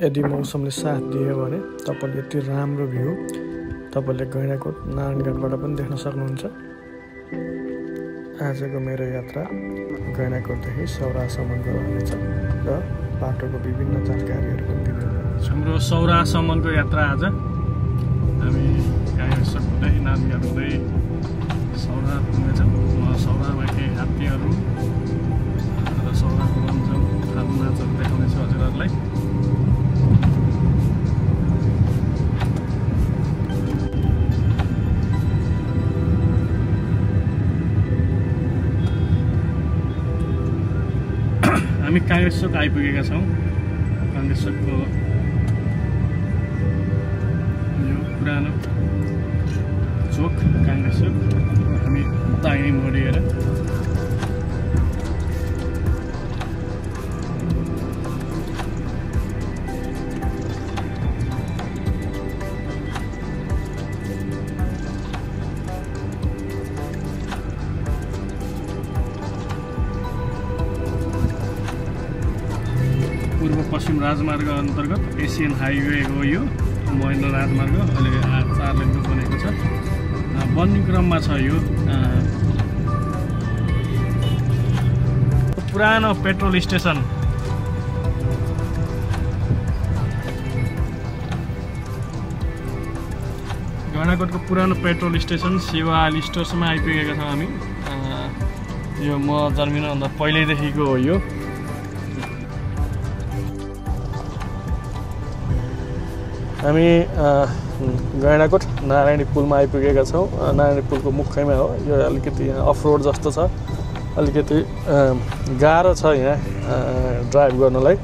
यदि मौसमले साथ दियो भने तपाईले यति राम्रो भ्यू तपाईले गैंडाकोट नारायणघाटबाट पनि देख्न सक्नुहुन्छ। आजको मेरो यात्रा गैंडाकोटदेखि सौरासम्मको रहनेछ र बाटोको विभिन्न जानकारीहरू पनि दिँदै जानेछु। हाम्रो सौरासम्मको यात्रा आज हामी गाईसकदेखि नारायणघाट हुँदै सौरा पुग्नेछौँ। सौरामा केही हात्तीहरू र सौराको रमझम खानु नाचहरू देखाउनेछु हजुरहरूलाई। हामी काङ्ग्रेस चोक आइपुगेका छौँ। काङ्ग्रेस चोकको यो पुरानो चोक काङ्ग्रेस चोक हामी दाहिने मोडिएर पूर्व पश्चिम राजमार्ग अन्तर्गत एसियन हाइवे हो यो महेन्द्र राजमार्ग। अहिले 4 लेनको बनेको छ, बन्ने क्रममा छ। यो पुरानो पेट्रोल स्टेसन गैंडाकोटको पुरानो पेट्रोल स्टेसन शिवा आइल स्टोरसम्म आइपुगेका छौँ हामी। यो म जन्मिनुभन्दा पहिल्यैदेखिको हो यो। हामी गैंडाकोट नारायणी पुलमा आइपुगेका छौँ। नारायणी पुलको मुखैमा हो यो। अलिकति यहाँ अफरोड जस्तो छ, अलिकति गाह्रो छ यहाँ ड्राइभ गर्नलाई,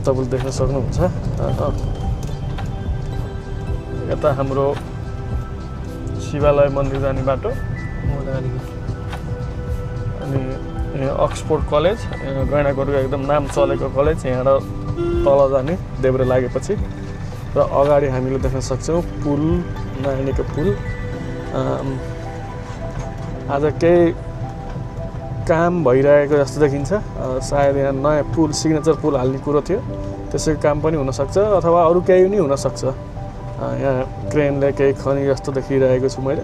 तपाईँले देख्न सक्नुहुन्छ। यता हाम्रो शिवालय मन्दिर जाने बाटो अनि अक्सफोर्ड कलेज गैंडाकोटको एकदम नाम चलेको कलेज यहाँ तल जाने देब्रे लागेपछि र अगाडि हामीले देख्न सक्छौँ पुल, नारायणीको पुल। आज केही काम भइरहेको जस्तो देखिन्छ। सायद यहाँ नयाँ पुल, सिग्नेचर पुल हाल्ने कुरो थियो, त्यसैको काम पनि हुनसक्छ अथवा अरू केही पनि हुनसक्छ। यहाँ क्रेनले केही खनी जस्तो देखिरहेको छु मैले।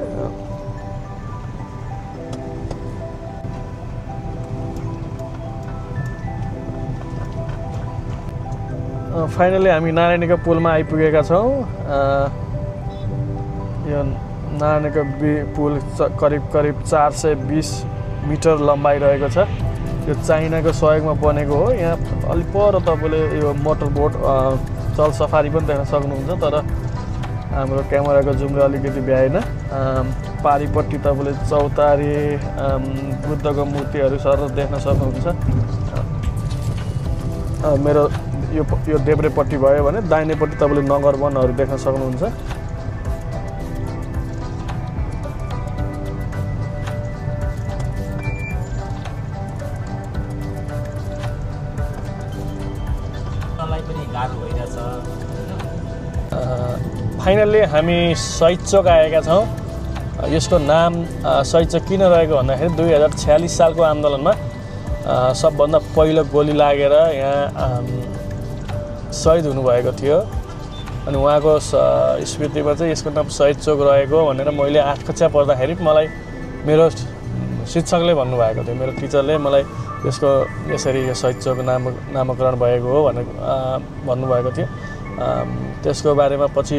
फाइनली हामी नारायणीको पुलमा आइपुगेका छौँ। यो नारायणीको पुल करिब 420 मिटर लम्बाइ रहेको छ। यो चाइनाको सहयोगमा बनेको हो। यहाँ अलि पर तपाईँले यो मोटर बोट चल सफारी पनि देख्न सक्नुहुन्छ, तर हाम्रो क्यामेराको जुमले अलिकति भ्याएन। पारिपट्टि तपाईँले चौतारी बुद्धको मूर्तिहरू सर देख्न सक्नुहुन्छ। मेरो यो देब्रेपट्टि भयो भने दाहिनेपट्टि तपाईँले नगर वनहरू देख्न सक्नुहुन्छ। फाइनल्ली हामी शहीद चोक आएका छौँ। यसको नाम शहीद चोक किन रहेको भन्दाखेरि 2046 सालको आन्दोलनमा सबभन्दा पहिलो गोली लागेर यहाँ शहीद हुनुभएको थियो अनि उहाँको स्मृतिमा चाहिँ यसको नाम शहीद चोक रहेको भनेर मैले 8 कक्षा पढ्दाखेरि मलाई मेरो शिक्षकले भन्नुभएको थियो। मेरो टिचरले मलाई यसको यसरी यो शहीद चोक नामकरण भएको हो भनेर भन्नुभएको थियो। त्यसको बारेमा पछि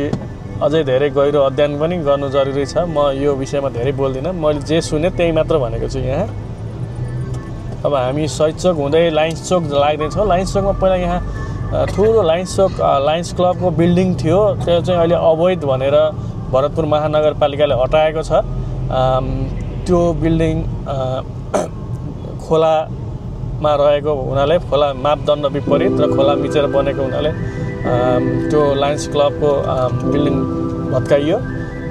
अझै धेरै गहिरो अध्ययन पनि गर्नु जरुरी छ। म यो विषयमा धेरै बोल्दिनँ, मैले जे सुने त्यही मात्र भनेको छु यहाँ। अब हामी शहीद चोक हुँदै लायन्स चोक लाग्दैछौँ। लायन्स चोकमा पहिला यहाँ ठुलो लायन्स चोक लायन्स क्लबको बिल्डिङ थियो, त्यो चाहिँ अहिले अवैध भनेर भरतपुर महानगरपालिकाले हटाएको छ। त्यो बिल्डिङ खोलामा रहेको हुनाले, खोला मापदण्ड विपरीत र खोला मिचेर बनेको हुनाले त्यो लायन्स क्लबको बिल्डिङ भत्काइयो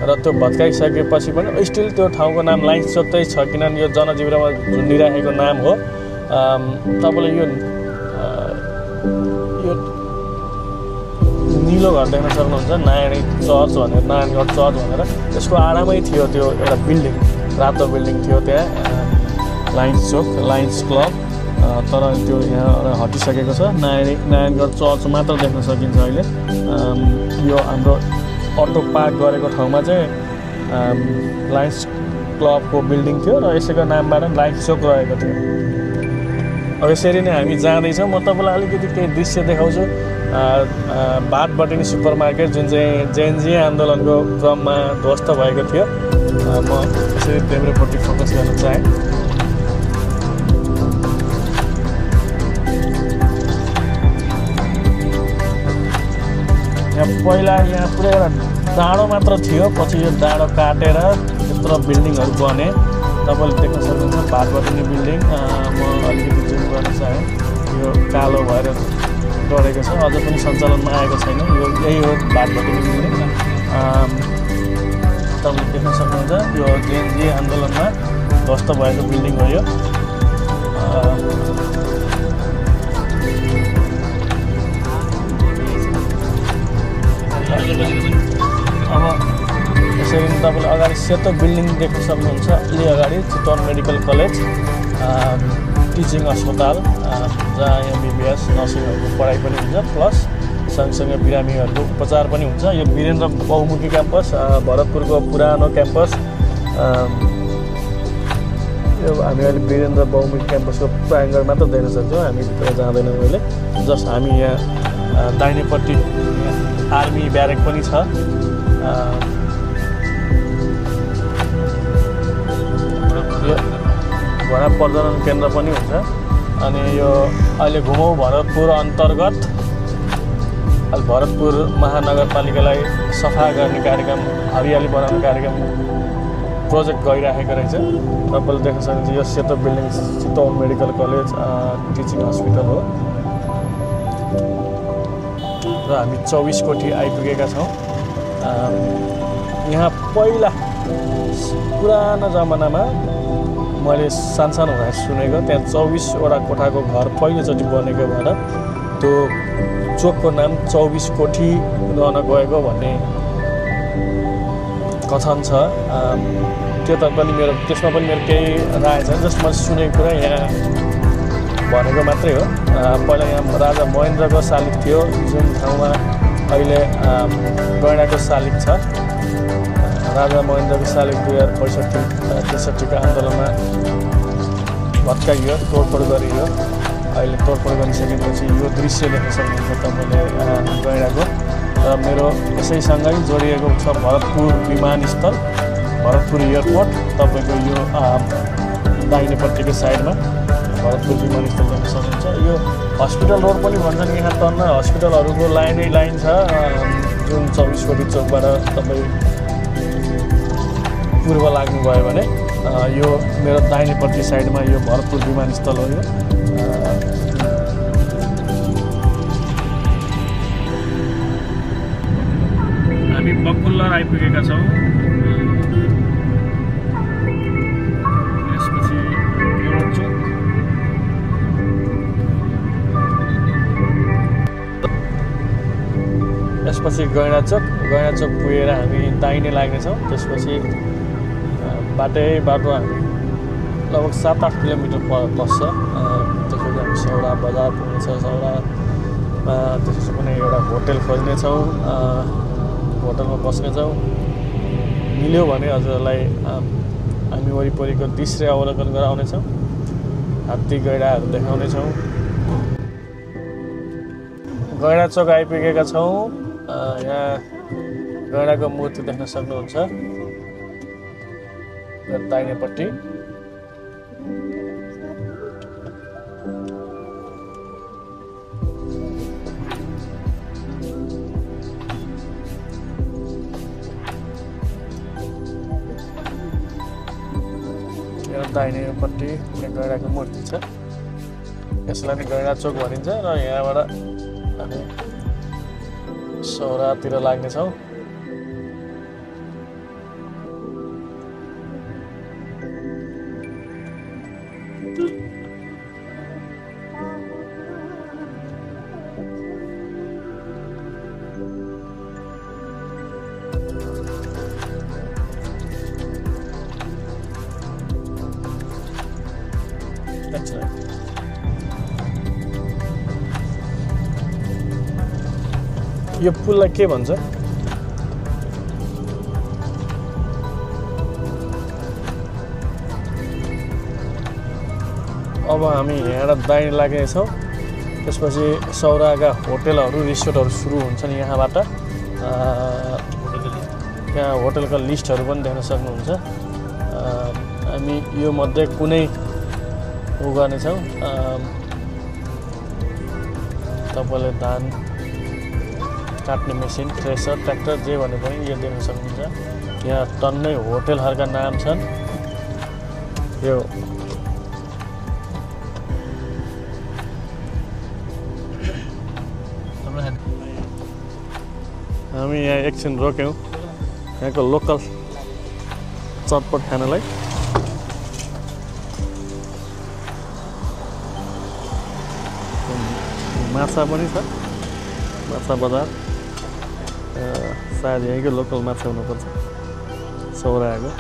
र त्यो भत्काइसकेपछि पनि स्टिल त्यो ठाउँको नाम लायन्स चोक चाहिँ छ, किनभने यो जनजीवनमा झुन्डिराखेको नाम हो। तपाईँले यो निलो घर देख्न सक्नुहुन्छ, नारायणी चर्च भनेर, नारायणगढ चर्च भनेर। त्यसको आडामै थियो त्यो एउटा बिल्डिङ, रातो बिल्डिङ थियो त्यहाँ, लायन्स चोक, लायन्स क्लब। तर त्यो यहाँ हटिसकेको छ। नारायणगढ चर्च मात्र देख्न सकिन्छ अहिले। यो हाम्रो अटो पार्क गरेको ठाउँमा चाहिँ लायन्स क्लबको बिल्डिङ थियो र यसैको नामबाट लायन्स चोक रहेको थियो। अब यसरी नै हामी जाँदैछौँ। म तपाईँलाई अलिकति केही दृश्य देखाउँछु। बाटबटेनी सुपर मार्केट जुन चाहिँ जेएनजी आन्दोलनको क्रममा ध्वस्त भएको थियो। म यसरी देब्रेपट्टि फोकस गर्न चाहेँ। पहिला यहाँ पुरै एउटा डाँडो मात्र थियो, पछि यो डाँडो काटेर यत्रो बिल्डिङहरू बने। तपाईँले देख्न सक्नुहुन्छ बाटबटेनी बिल्डिङ। म अलिकति जुम गर्न चाहेँ। यो कालो भएर डढेको छ, अझ पनि सञ्चालनमा आएको छैन। यही हो बाटबटेनी बिल्डिङ। तपाईँले देख्न सक्नुहुन्छ यो जेएनजी आन्दोलनमा ध्वस्त भएको बिल्डिङ हो यो। अब यसरी तपाईँले अगाडि सेतो बिल्डिङ देख्न सक्नुहुन्छ। अलि अगाडि चितवन मेडिकल कलेज, टिचिङ अस्पताल, जहाँ एमबिबिएस नर्सिङहरूको पढाइ पनि हुन्छ, प्लस सँगसँगै बिरामीहरूको उपचार पनि हुन्छ। यो वीरेन्द्र बहुमुखी क्याम्पस, भरतपुरको पुरानो क्याम्पस। यो हामी अहिले वीरेन्द्र बहुमुखी क्याम्पसको प्राङ्गण मात्र देख्न सक्छौँ। हामी भित्र जाँदैनौँ अहिले। जस्ट हामी यहाँ दाहिनेपट्टि आर्मी ब्यारेक पनि छ। यो घोडा प्रजनन केन्द्र पनि हुन्छ। अनि यो अहिले घुमौँ भरतपुर अन्तर्गत भरतपुर महानगरपालिकालाई सफा गर्ने कार्यक्रम, हरियाली बनाउने कार्यक्रम प्रोजेक्ट गइरहेको रहेछ। तपाईँले देख्न सक्नुहुन्छ यो सेतो building Chitwan medical college teaching hospital हो। र हामी 24 कोठी आइपुगेका छौँ। यहाँ पहिला पुरानो जमानामा मैले सानसानो हुँदा सुनेको, त्यहाँ 24वटा कोठाको घर पहिलोचोटि बनेको भएर त्यो चोकको नाम 24 कोठी रहन गएको भन्ने कथन छ। त्यो त पनि त्यसमा पनि मेरो केही राय छ। जस्ट मैले सुनेको कुरा यहाँ भनेको मात्रै हो। पहिला यहाँ राजा महेन्द्रको शालिग थियो, जुन ठाउँमा अहिले गैँडाको शालिग छ। राजा महेन्द्रको शालिग 2065-63को आन्दोलनमा भत्काइयो, तोडफोड गरियो। अहिले तोडफोड गरिसकेपछि यो दृश्य देख्न सक्नुहुन्छ तपाईँले गैँडाको। र मेरो यसैसँगै जोडिएको छ भरतपुर विमानस्थल, भरतपुर एयरपोर्ट। तपाईँको यो दाहिनेपट्टिको साइडमा भरतपुर विमानस्थल देख्न सक्नुहुन्छ। यो हस्पिटल रोड पनि भन्छन्। यहाँ टन्न हस्पिटलहरूको लाइनै लाइन छ। जुन 24 कोठी चोकबाट तपाईँ पूर्व लाग्नुभयो भने यो मेरो दाहिनेपट्टि साइडमा यो भरतपुर विमानस्थल हो। यो हामी बकुल्लर आइपुगेका छौँ। यसपछि चोक, त्यसपछि गैँडा चोक पुगेर हामी दाहिने लाग्नेछौँ। त्यसपछि बाटो हामी लगभग 7-8 किलोमिटर पस्छ। त्यसपछि हामी सौरा बजार पुग्नेछ। सौरामा त्यसपछि कुनै एउटा होटेल खोज्नेछौँ, होटलमा बस्नेछौँ। मिल्यो भने हजुरहरूलाई हामी वरिपरिको दृश्य अवलोकन गराउनेछौँ, हात्ती गैँडाहरू देखाउनेछौँ। गैँडा चोक आइपुगेका छौँ। यहाँ गैँडाको मूर्ति देख्न सक्नुहुन्छ दाहिनेपट्टि। दाहिनेपट्टि गैँडाको मूर्ति छ। यसलाई नै गैँडा चोक भनिन्छ। र यहाँबाट हामी सौरातिर लाग्नेछौँ। यो पुललाई के भन्छ? अब हामी यहाँबाट दाहिने लाग्नेछौँ। त्यसपछि सौरागा होटलहरू रिसोर्टहरू सुरु हुन्छन् यहाँबाट। त्यहाँ होटलका लिस्टहरू पनि देख्न सक्नुहुन्छ। हामी यो मध्ये कुनै गर्नेछौँ। तपाईँले धान काट्ने मेसिन, थ्रेसर, ट्र्याक्टर जे भने पनि यो देख्न सक्नुहुन्छ। यहाँ टन्नै होटलहरूका नाम छन्। यो हामी यहाँ एकछिन रोक्यौँ यहाँको लोकल चटपट खानलाई। माछा पनि छ, माछा बजार। सायद यहीँको लोकल माछा हुनुपर्छ, सौराको।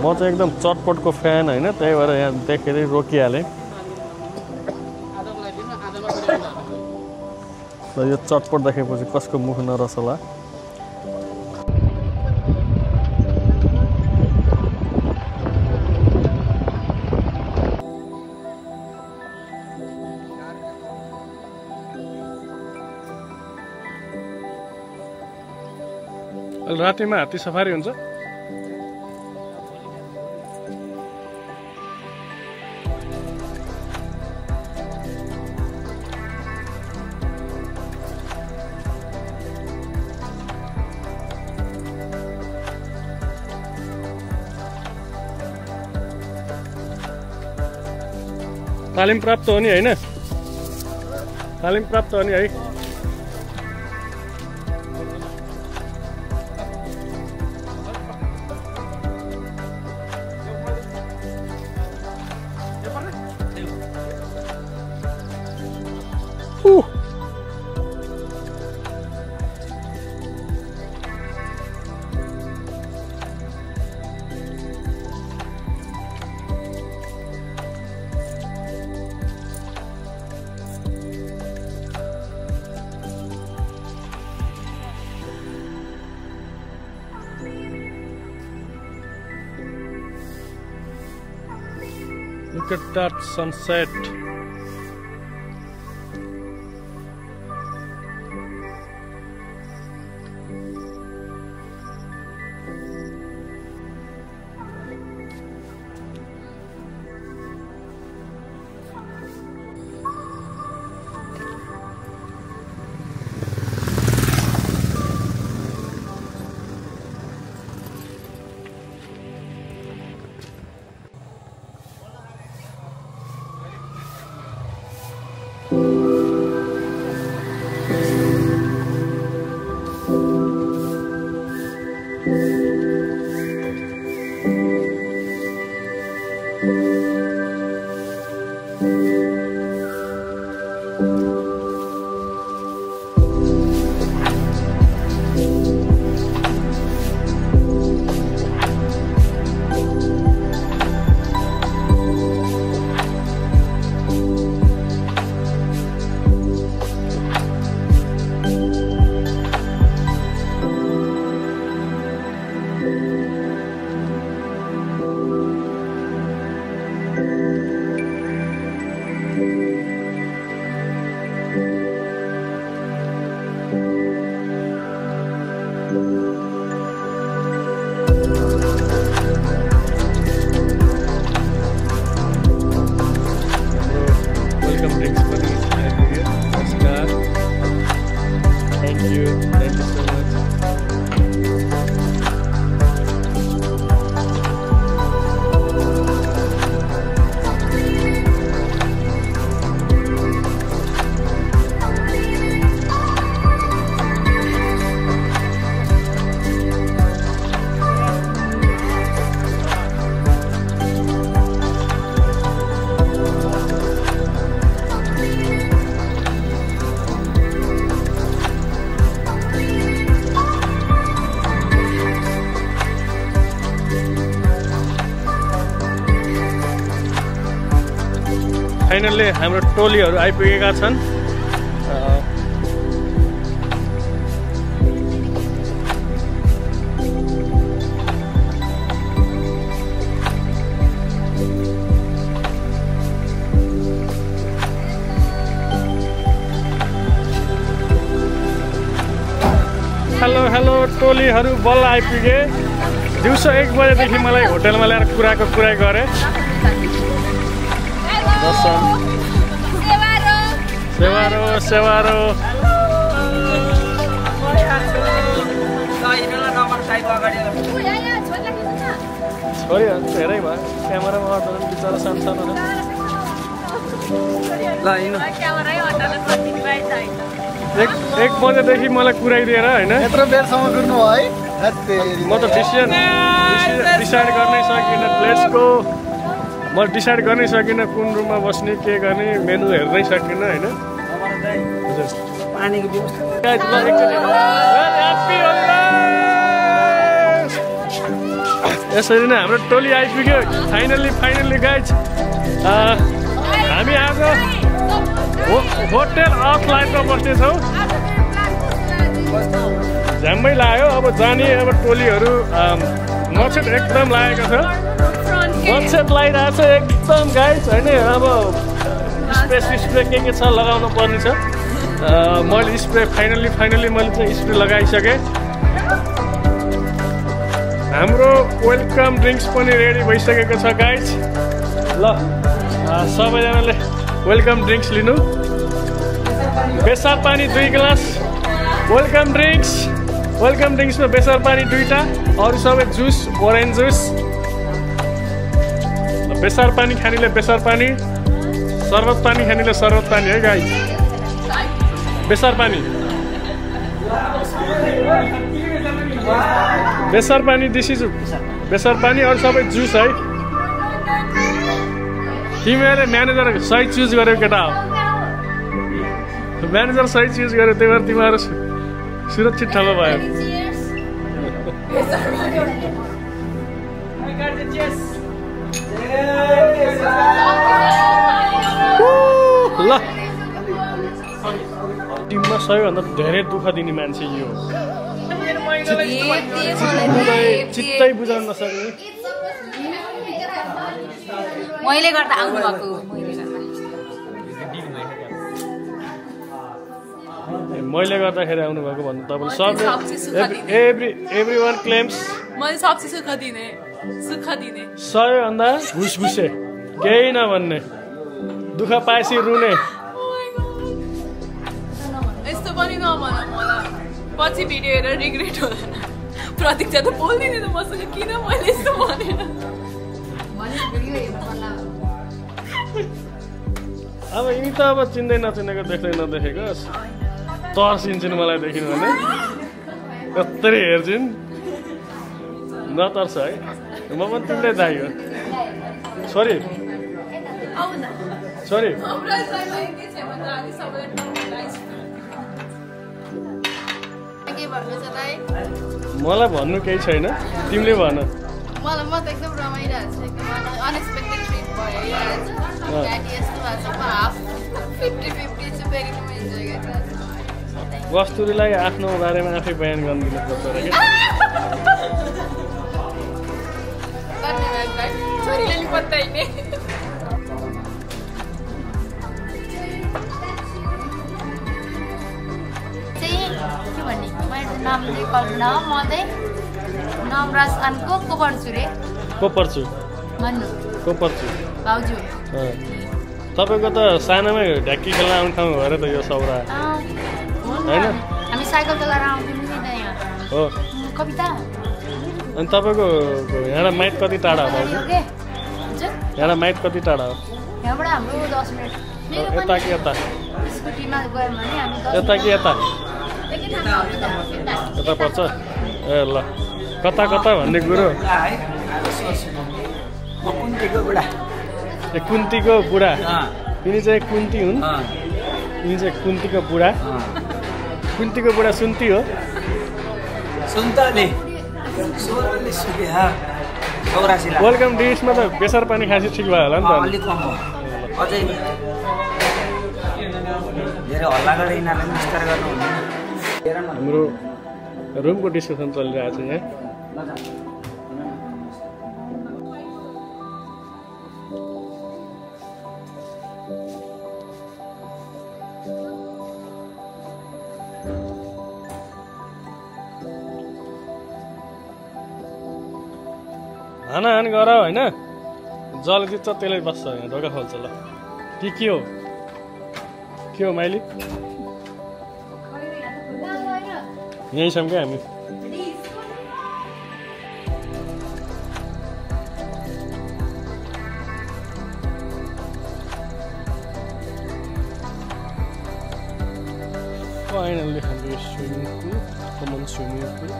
म चाहिँ एकदम चटपटको फ्यान होइन, त्यही भएर यहाँ देखेर रोकिहालेँ। र यो चटपट देखेपछि कसको मुख नरस होला। रातिमा हात्ती सफारी हुन्छ। तालिम प्राप्त हो नि हैन? तालिम प्राप्त हो नि है? Look at that sunset. Thank you so much. Finally हाम्रो टोलीहरू आइपुगेका छन्। हेलो हेलो टोलीहरू बल्ल आइपुगे। दिउँसो 1 बजेदेखि मलाई होटलमा ल्याएर कुराको कुरा गरे। सेवारो सेवारो छोरीहरू धेरै भयो क्यामेरामा अटाउनु बिचरा सानो एक बजेदेखि मलाई कुराइदिएर होइन यत्रो बेरसम्म कुर्नु है म त डिसाइड गर्नै सकिनँ प्लेसको। म डिसाइड गर्नै सकिनँ कुन रुममा बस्ने के गर्ने मेनु हेर्नै सकिनँ होइन। पानीको व्यवस्था यसरी नै हाम्रो टोली आइपुग्यो फाइनल्ली गाइज। हामी आज होटल अफलाइनमा बस्नेछौँ। झ्याम्मै लाग्यो अब जाने। अब टोलीहरू मच्छेट एकदम लागेको छ, मच्छेट लगाइरहेको छ एकदम गाइज होइन। अब स्प्रे के छ लगाउनु पर्ने छ। मैले स्प्रे फाइनल्ली मैले चाहिँ स्प्रे लगाइसकेँ। हाम्रो वेलकम ड्रिङ्क्स पनि रेडी भइसकेको छ गाइज। ल सबैजनाले वेलकम ड्रिङ्क्स लिनु। बेसार पानी 2 गिलास, वेलकम ड्रिङ्क्समा बेसार पानी 2टा, अरू सबै जुस ओरेन्ज जुस। बेसार पानी खानेले बेसार पानी, शरबत पानी खानेले शरबत पानी है गाइज। बेसार पानी दिस इज बेसार पानी, अरू सबै जुस है। तिमीहरूले म्यानेजर सही चुज गर्यो केटा हो, म्यानेजर सही चुज गर्यो, त्यही भएर तिमीहरू सुरक्षित ठाउँमा भयो। ल टिममा सबैभन्दा धेरै दुःख दिने मान्छे यो चित्तै बुझाउन नसक्ने। मैले गर्दा आउनु भएको मैले गर्दाखेरि आउनु भएको भन्नु तपाईँले सबले एभ्रीवन क्लेम्स मैले सबसे सुख दिने सबैभन्दा घुसघुसे केही नभन्ने, दुःख पाएपछि रुने। यस्तो पनि नभन मलाई, पछि भिडियो हेरेर रिग्रेट होला। प्रतीक्षा त बोल्दिनँ त मसँग, किन मैले यस्तो भनेर। अब यिनी त अब चिन्दै नचिनेको देख्दै नदेखेको तर्सिन्छन् मलाई देखिनु भने, कत्रै हेर्छिन् नतर्छ है। म पनि तिमीलाई दाइ हो छोरी। मलाई भन्नु केही छैन, तिमीले भन। मलाई म त एकदम रमाइरहेको छु, एकदम अनएक्सपेक्टेड ट्रिप भयो आज। ड्याडी यस्तो भएको छ, म हाफ 50-50 छु, बेगिनमा इन्जोय गरिरहेको छु। वस्तुलाई आफ्नो बारेमा आफै बयान गर्नु दिनुपर्छ अरे क्या। धन्यवाद भाइ, छोरीले नि बताइने। चाहिँ के भन्ने, मेरो नाम चाहिँ कल्पना हो। म चाहिँ नवराज अनको को पढ्छु रे? को पढ्छु? भन्नु। को पढ्छु? भाउजू। तपाईँको त सानोमै ढ्याक्की खेल्न आउने ठाउँ भएर त यो सौरा होइन? हामी साइकल चलाएर आउँथ्यौँ नि त यहाँ। हो कविता। अनि तपाईँको यहाँबाट माइत कति टाढा हो भाउजू? यहाँबाट माइत कति टाढा हो? यहाँबाट हाम्रो 10 मिनट। यता कि यता? स्कुटीमा गयौँ भने हामी यता कि यता? यता पर्छ। ए ल कता भन्ने कुरो कुन्तीको बुढा। यिनी चाहिँ कुन्ती हुन्, यिनी चाहिँ कुन्तीको बुढा। कुन्तीको बुढा सुन्ती हो। वेलकम ड्रिङ्क्समा त बेसार पानी खाएपछि ठिक भयो होला नि त। अझै धेरै हल्ला गरेर यिनीहरूले विस्तार गर्नु हुँदैन। हाम्रो रुमको डिस्कसन चलिरहेको छ यहाँ। हानाहान गर होइन, जल जित्छ त्यसले बस्छ यहाँ, ढोका खोल्छ ल। के हो के हो माइली? यहीँ छौँ क्या हामी। फाइनल्ली हाम्रो swimming pool, come on swimming pool.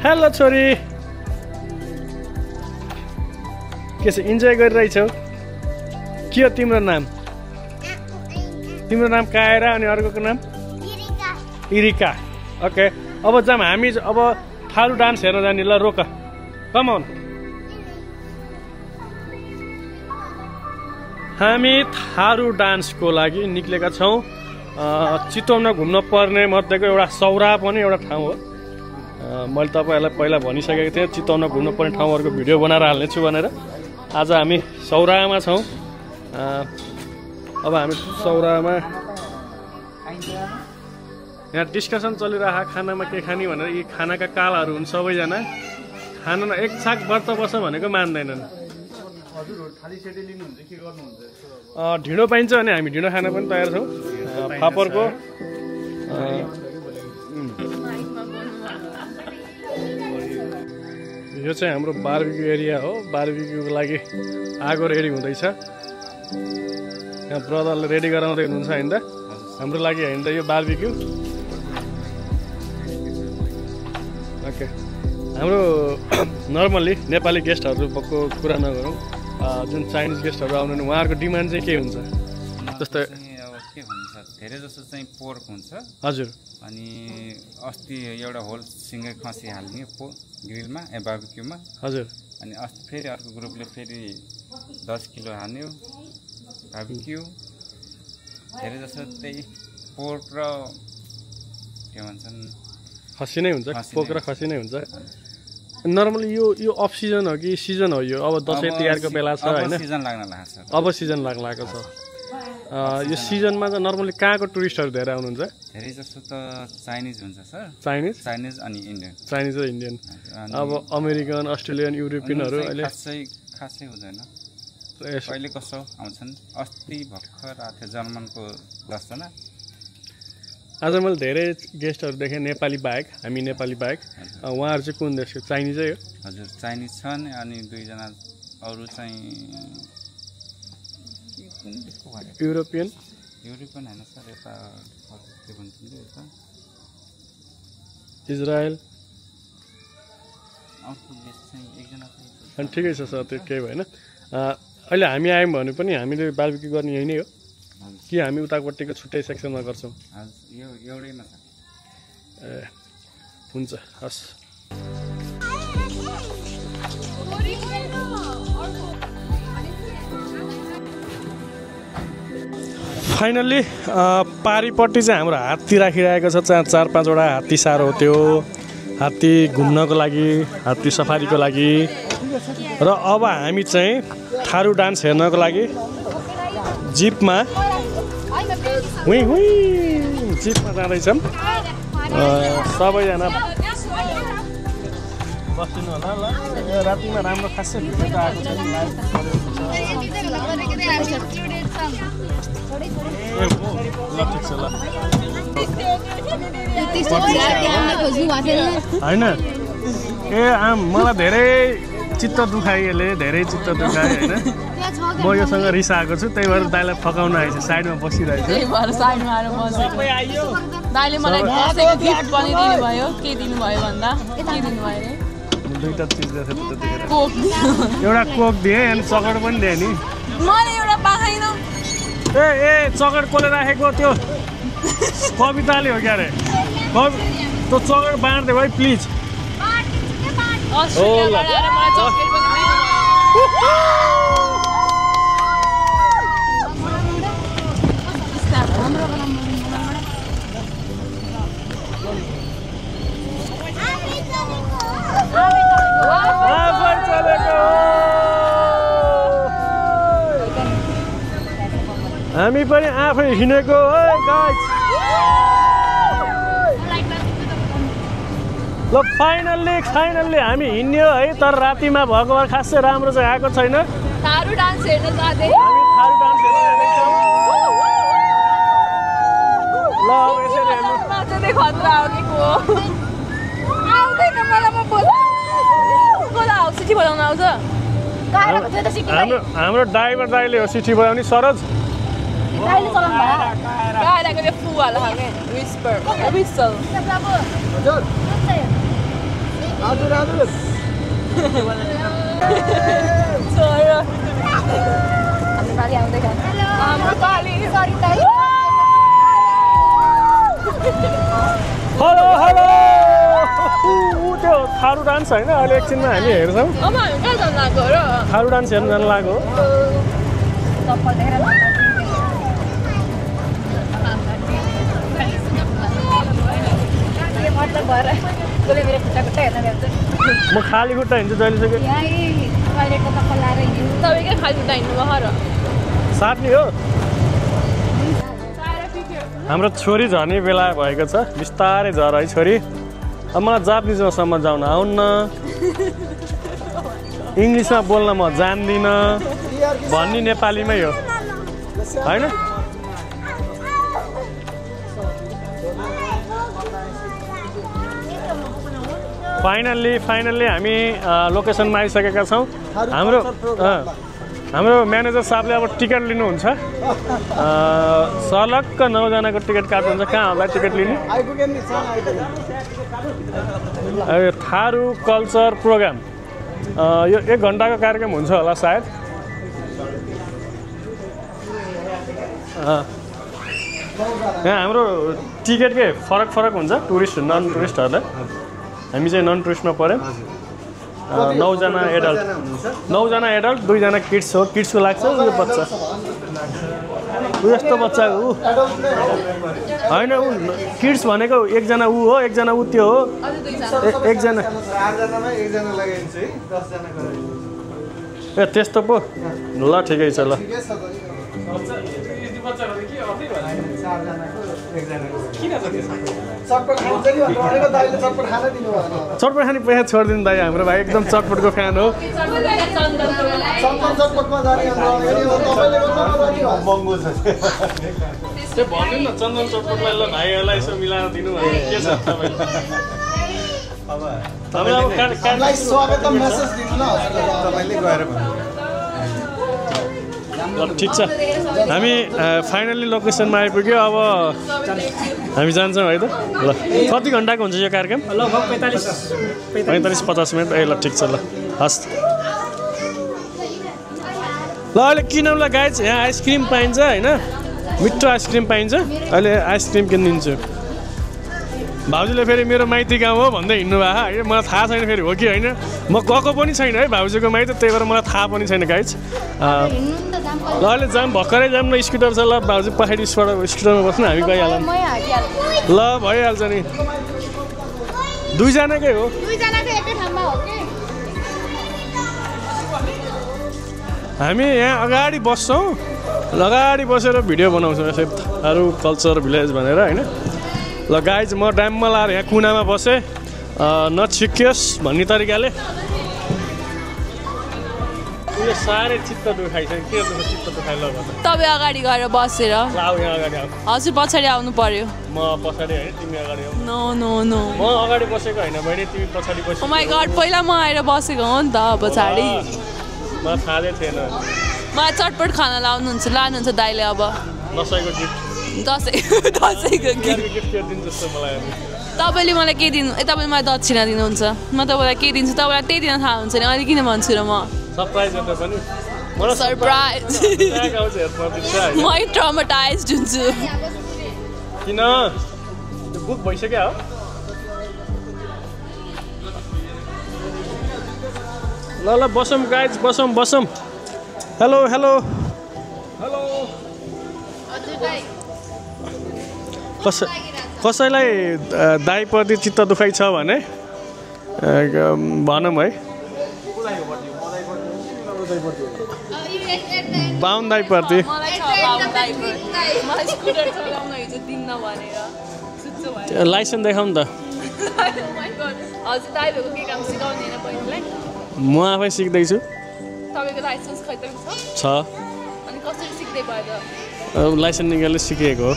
Hello छोरी, के छ इन्जोय गरिरहेछौ? के हो तिम्रो नाम? तिम्रो नाम कायरा अनि अर्कोको नाम इरिका। ओके, अब जाम हामी अब थारू डान्स हेर्न जाने। ल रोक, कम अन। हामी थारू डान्सको लागि निक्लेका छौँ। चितवनमा घुम्न पर्ने मध्येको एउटा सौरा पनि एउटा ठाउँ हो। मैले तपाईँहरूलाई पहिला भनिसकेको थिएँ चितवनमा घुम्नु पर्ने ठाउँहरूको भिडियो बनाएर हाल्नेछु भनेर। आज हामी सौरामा छौँ। अब हामी सौरामा यहाँ डिस्कसन चलिरहेको खानामा के खाने भनेर। यी खानाका कालहरू हुन् सबैजना। खाना एक छाक व्रत बस्छ भनेको मान्दैनन्। ढिँडो पाइन्छ भने हामी ढिँडो खान पनि तयार छौँ। फापरको यो चाहिँ हाम्रो बारबिक्यू एरिया हो। बारबिक्यूको लागि आगो रेडी हुँदैछ। यहाँ ब्रदरले रेडी गराउँदै हुनुहुन्छ होइन त, हाम्रो लागि होइन त यो बारबिक्यू। ओके, हाम्रो नर्मल्ली नेपाली गेस्टहरूको कुरा नगरौँ, जुन चाइनिज गेस्टहरू आउनु उहाँहरूको डिमान्ड चाहिँ के हुन्छ? जस्तै के भन्छ, धेरै जस्तो चाहिँ पोर्क हुन्छ। हजुर। अनि अस्ति एउटा होल सिँगै खसी हाल्ने ग्रिलमा बारबिक्यूमा। हजुर। अनि अस्ति फेरि अर्को ग्रुपले फेरि 10 किलो हाल्यो बारबिक्यू। धेरै जस्तो त्यही पोर्क र के भन्छन् खसी नै हुन्छ। पोर्क र खसी नै हुन्छ। नर्मली यो अफ सिजन हो कि सिजन हो? यो अब दसैँ तिहारको बेला छ होइन, सिजन लाग्न लाग्छ। अब सिजन लाग्न लागेको छ। यो सिजनमा त नर्मली कहाँको टुरिस्टहरू धेरै आउनुहुन्छ? धेरै जस्तो त चाइनिज हुन्छ सर। चाइनिज अनि इन्डियन। चाइनिज र इन्डियन। अब अमेरिकन, अस्ट्रेलियन, युरोपियनहरू अहिले खासै हुँदैन। कहिले कसो आउँछन्। अस्ति भर्खर आएको थियो जर्मनको 10 जना। आज मैले धेरै गेस्टहरू देखेँ नेपाली बाहेक, हामी नेपाली बाहेक। उहाँहरू चाहिँ कुन देशको? चाइनिजै हो? हजुर, चाइनिज छन्। अनि 2 जना अरू चाहिँ युरोपियन होइन सर, यता के भन्छ यता इजरायल। अर्को देश चाहिँ एकजना चाहिँ। अनि ठिकै छ सर, त्यो केही भएन। अहिले हामी आयौँ भने पनि हामीले बारबिक्यू गर्ने यही नै हो कि हामी उतापट्टिको छुट्टै सेक्सनमा गर्छौँ? यो एउटैमा छ। ए हुन्छ, हस्। फाइनल्ली पारिपट्टि चाहिँ हाम्रो हात्ती राखिरहेको छ। 4-5वटा हात्ती सारो हो त्यो। हात्ती घुम्नको लागि, हात्ती सफारीको लागि। र अब हामी चाहिँ थारू डान्स हेर्नको लागि जिपमा जिपमा जाँदैछौँ। सबैजना बस्नु होला ल। रातिमा राम्रो खासै भिडियो आएको छ। होइन ए मलाई धेरै चित्त दुखायो यसले धेरै चित्त दुखायो होइन म योसँग रिसाएको छु त्यही भएर दाइलाई फकाउन आएछ साइडमा बसिरहेको छु दाइले मलाई दसैँको गिफ्ट पनि दिनुभयो के दिनुभयो भन्दा के दिनुभयो रे दुईटा चिज रहेछ त्यतिखेर कोक एउटा कोक दिएँ अनि चकड पनि दिएँ नि मैले एउटा पाखाइन ए चकड कसले राखेको त्यो कविताले हो क्या अरे त्यो चकड बाँड्दै भाइ प्लिज अस्ट्रेलियाबाट आएर मलाई चकलेट पनि दिनुभयो हामी पनि आफै हिँडेको है गाइस ल फाइनल्ली हामी हिँड्यो है तर रातिमा भएको भएर खासै राम्रो चाहिँ आएको छैन थारू डान्स हेर्न जाँदै हामी थारू डान्स हेर्न जाँदैछौँ ल अब यसरी हेर्नु नाच्दै खतरा हो कि को आउँदैन मलाई म बोला आउँछ सिटी बजाउन आउँछ हाम्रो ड्राइभर दाइले हो सिटी बजाउने सरोज गाडाको त्यो फुवाला खालके विस्पर विसल हेलो हेलो त्यो थारू डान्स होइन अहिले एकछिनमा हामी हेर्छौँ अब हामी कहाँ जानु लाग्यो र थारू डान्स हेर्नु जानु लाग्यो म खाली खुट्टा हिँड्छु जहिलेसक्यो तपाईँकै खाली खुट्टा हिँड्नुभयो र साट्ने हो हाम्रो छोरी झर्ने बेला भएको छ बिस्तारै झर है छोरी अब मलाई जापानिजसम्म जाउन आउन्न इङ्ग्लिसमा बोल्न म जान्दिनँ भन्ने नेपालीमै हो होइन फाइनल्ली हामी लोकेसनमा आइसकेका छौँ हाम्रो म्यानेजर साहबले अब टिकट लिनुहुन्छ सलक्क 9 जनाको टिकट काट्नुहुन्छ कहाँ होला टिकट लिने थारू कल्चर प्रोग्राम यो 1 घन्टाको कार्यक्रम हुन्छ होला सायद यहाँ हाम्रो टिकटकै फरक हुन्छ टुरिस्ट नन टुरिस्टहरूलाई हामी चाहिँ नन टुरिस्टमा पऱ्यौँ 9 जना एडल्ट 2 जना किड्स हो किड्सको लाग्छ यो बच्चा यस्तो बच्चा होइन ऊ किड्स भनेको एकजना ऊ हो एकजना ऊ त्यो हो एकजना ए त्यस्तो पो ल ठिकै छ ल चटपट खाने पैसा छोडिदिनु दाइ हाम्रो भाइ एकदम चटपटको फ्यान हो त्यो भन्नु न चन्दन चटपटलाई ल भाइहरूलाई यसो मिलाएर दिनु भने के छ तपाईँलाई स्वागतम मेसेज दिनु न तपाईँले गएर ल ठिक छ हामी फाइनल्ली लोकेसनमा आइपुग्यो अब हामी जान्छौँ है त ल कति घन्टाको हुन्छ यो कार्यक्रम लगभग 45-50 मिनट ए ल ठिक छ ल हस् ल अहिले किनौँला गाइज यहाँ आइसक्रिम पाइन्छ होइन मिठो आइसक्रिम पाइन्छ अहिले आइसक्रिम किनिदिन्छु भाउजूले फेरि मेरो माइती गाउँ हो भन्दै हिँड्नु भएको होइन मलाई थाहा छैन फेरि हो कि होइन म गएको पनि छैन है भाउजूको माइती त्यही भएर मलाई थाहा पनि छैन गाइज ल अहिले जाम भर्खरै जाम न स्कुटर छ ल भाउजू पछाडि स्कुटरमा बस्नु हामी गइहालौँ ल भइहाल्छ नि 2 जनाकै हो हामी यहाँ अगाडि बस्छौँ अगाडि बसेर भिडियो बनाउँछौँ यसै थारू कल्चर भिलेज भनेर होइन ल गाइज म ड्याममा लाएर यहाँ कुनामा बसेँ नछिकियोस् भन्ने तरिकाले तिमीले साह्रै चित्त दुखाइछ के गर्नु चित्त दुखाइ ल भन तपाईँ अगाडि गएर बसेर ल आऊ यहाँ अगाडि आऊ हजुर पछाडि आउनु पर्यो म पछाडि होइन तिमी अगाडि आऊ नो नो नो म अगाडि बसेको होइन बहिनी तिमी पछाडि बसेको ओ माई गॉड पहिला म आएर बसेको हो नि त पछाडि मलाई थाहै थिएन मलाई चटपट खाना लानुहुन्छ दाइले अब दसैँको गिफ्ट दसैँको गिफ्ट गिफ्ट दिनु जस्तो मलाई तपाईँले मलाई के दिनु तपाईँले मलाई दक्षिणा दिनुहुन्छ म तपाईँलाई के दिन्छु तपाईँलाई त्यही दिन थाहा हुन्छ नि अहिले किन भन्छु र म सरप्राइज गर्दा पनि मलाई सरप्राइज आउँछ हेर्नु बित्छ म ट्रमाटाइज्ड हुन्छु किन त्यो बुक भइसक्यो हो ल ल बसौँ गाइज बसौँ हेलो हेलो हेलो कसैलाई दाइप्रति चित्त दुखाइ छ भने भनौँ है बाहुन दाइप्रति लाइसेन्स देखाउँ नि त म आफै सिक्दैछु छ लाइसेन्स निकालेर सिकेको हो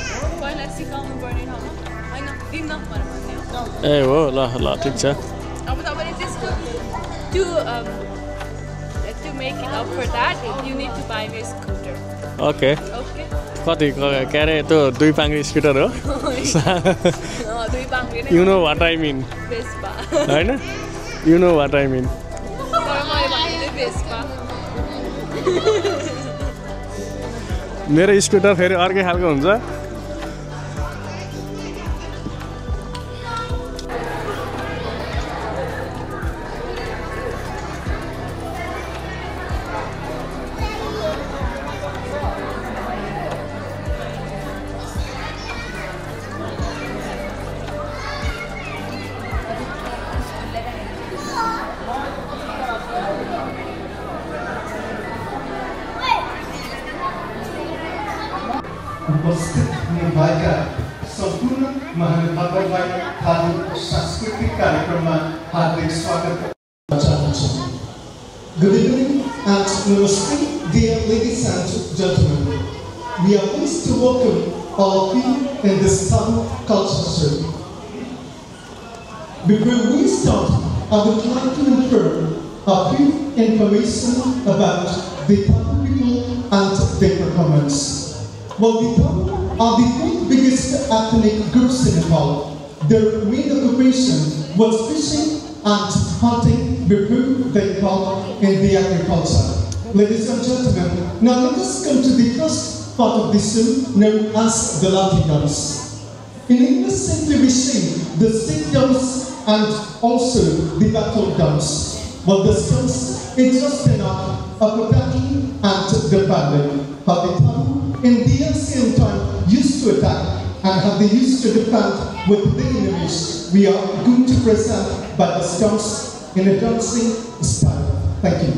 ए हो ल ल ठिक छ अब तपाईँले त्यसको to make it up for that you need to buy me a scooter okay okay कति के अरे त्यो 2 पाङ्ग्रे स्कुटर हो 2 पाङ्ग्रे नै you know what I mean Vespa हैन you know what I mean मैले भने Vespa मेरो स्कुटर फेरि अर्कै खालको हुन्छ उपस्थित निभाएका सम्पूर्ण महानुभावहरूलाई धार्मिक सांस्कृतिक कार्यक्रममा हार्दिक स्वागत गर्न चाहन्छु। Good evening and namaste, dear ladies and gentlemen. We are pleased to welcome all of you in this Tamil culture show. Before we start, I would like to inform a few information about the Tamil people and their performance. Well, the Tamil are the fourth biggest ethnic groups in Nepal. Their main occupation was fishing and hunting before they involved in the agriculture. Ladies and gentlemen, now let us come to the first part of the show known as the Lathi dance. In English, simply we sing the stick dance and also the battle dance. Well, this dance is just enough of the battle and the battle. But the Tamil in the ancient time used to attack and how they used to defend with the enemies. We are going to present by the dance in a dancing style. Thank you.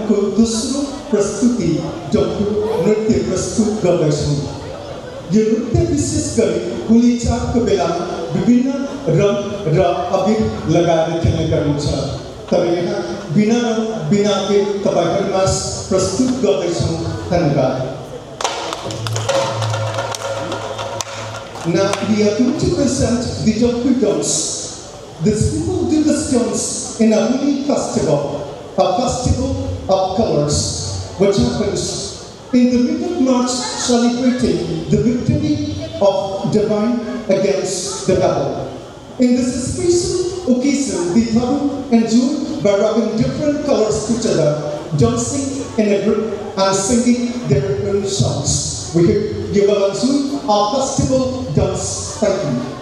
कार्यक्रमको दोस्रो प्रस्तुति डम्फु नृत्य प्रस्तुत गर्दैछौँ। यो नृत्य विशेष गरी होली चाडको बेलामा विभिन्न रङ र अबिर लगाएर खेल्ने गरिन्छ। तर यहाँ बिना रङ बिना अबिर तपाईँहरूमा प्रस्तुत गर्दैछौँ। धन्यवाद। Now we are going to present the Dompu dance. These people do this dance in a Holi festival, a festival of colors, which happens in the middle of March, celebrating the victory of divine against the devil. In this special occasion, the Tharu enjoy by rubbing different colors together, dancing in a group and singing their own songs. We will enjoy our festival dance. Thank you.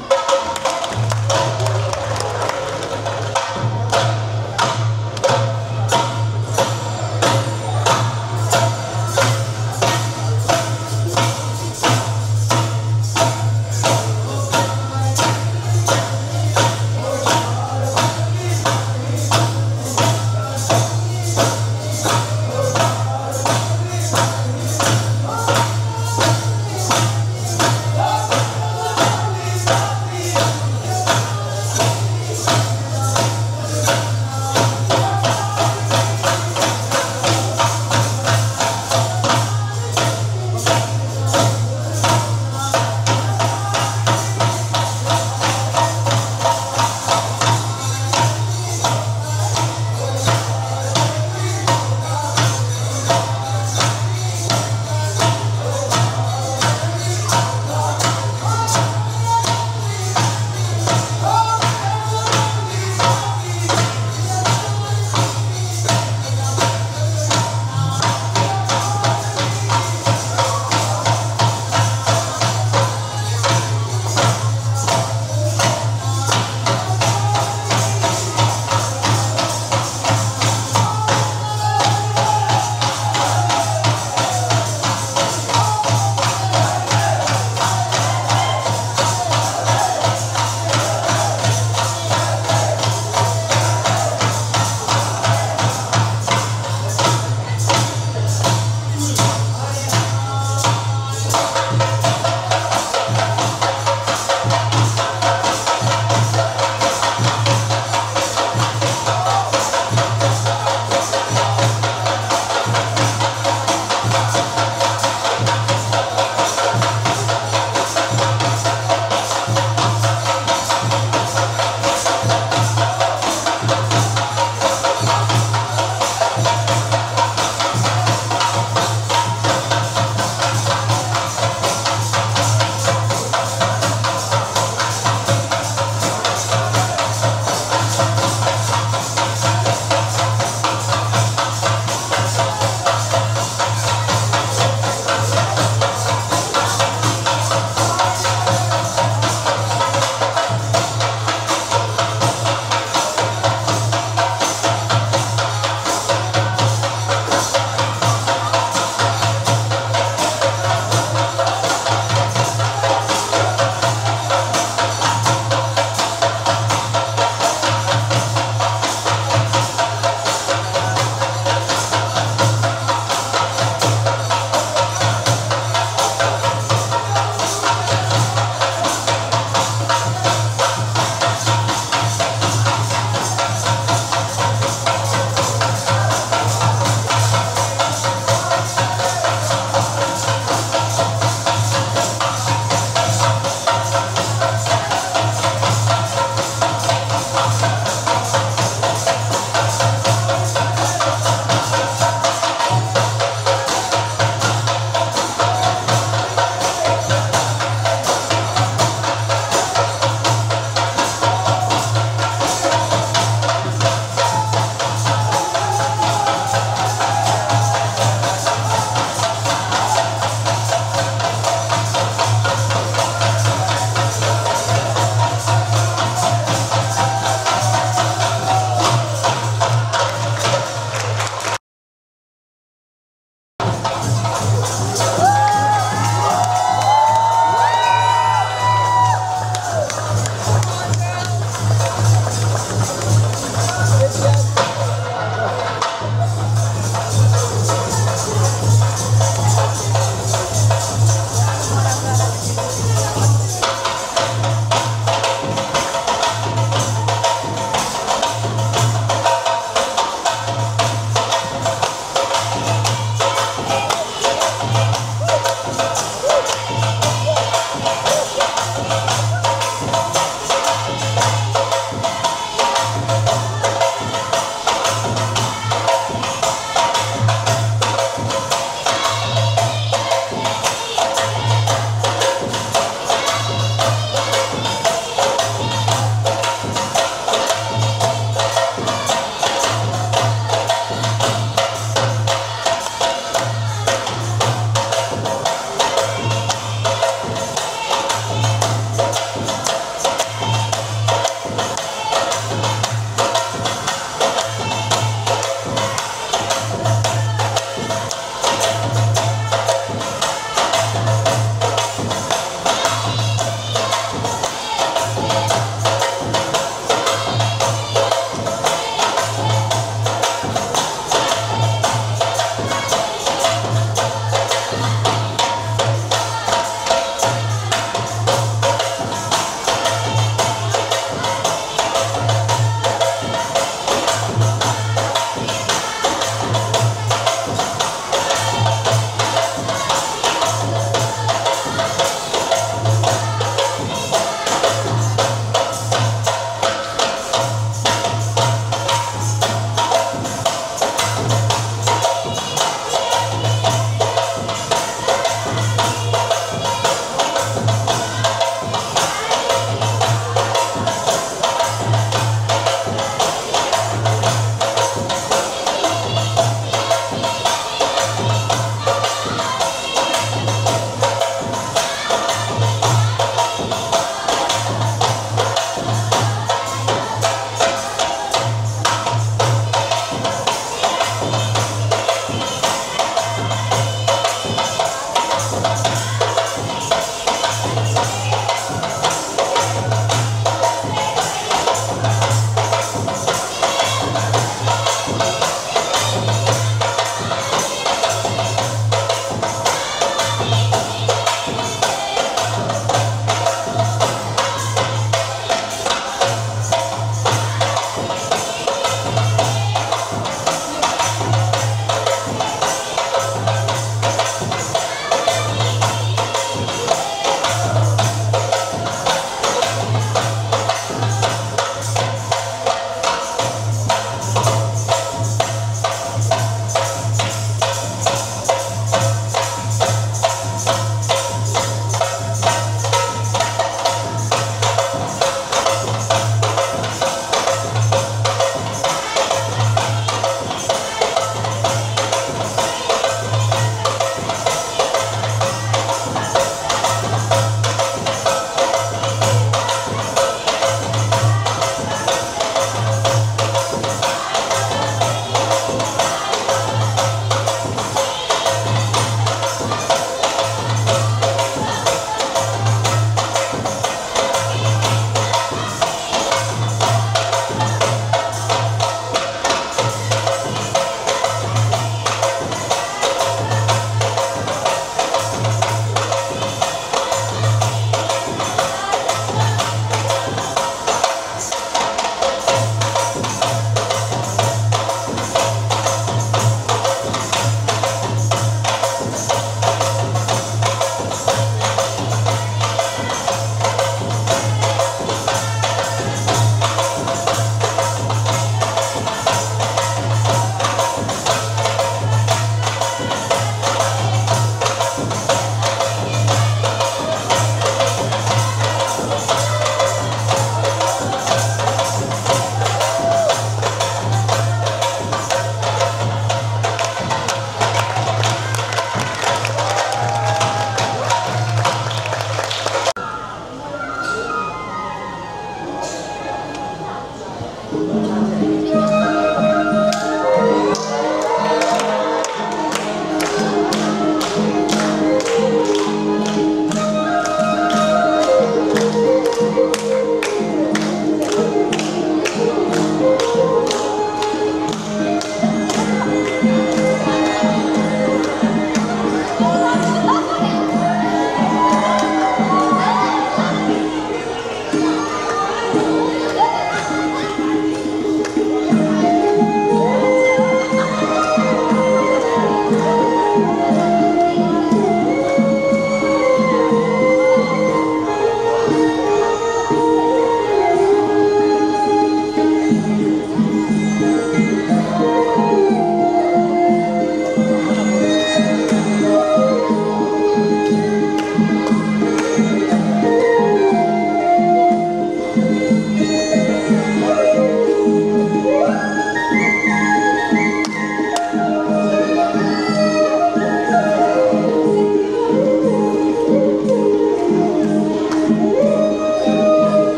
Bye.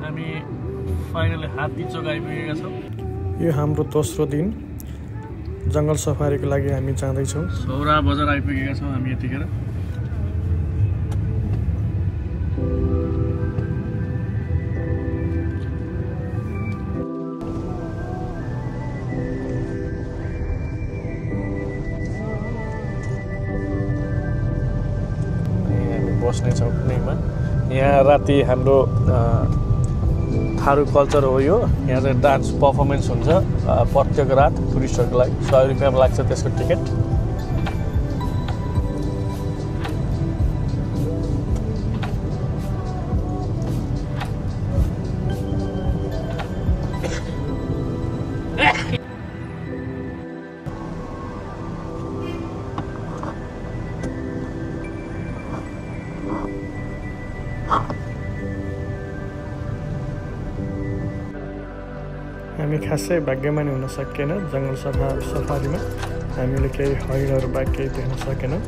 हामी finally हात्ती चोक आइपुगेका छौँ। यो हाम्रो दोस्रो दिन जङ्गल सफारीको लागि हामी जाँदैछौँ। सौरा बजार आइपुगेका छौँ हामी यतिखेर। हामी बस्नेछौँ कुनैमा। यहाँ राति हाम्रो थारू कल्चर हो यो। यहाँ चाहिँ डान्स पर्फर्मेन्स हुन्छ प्रत्येक रात टुरिस्टहरूको लागि। 100 रुपियाँमा लाग्छ त्यसको टिकट। हामी खासै भाग्यमानी हुन सकेन जङ्गल सफारीमा। हामीले केही हरिणहरू बाहेक केही देख्न सकेनौँ।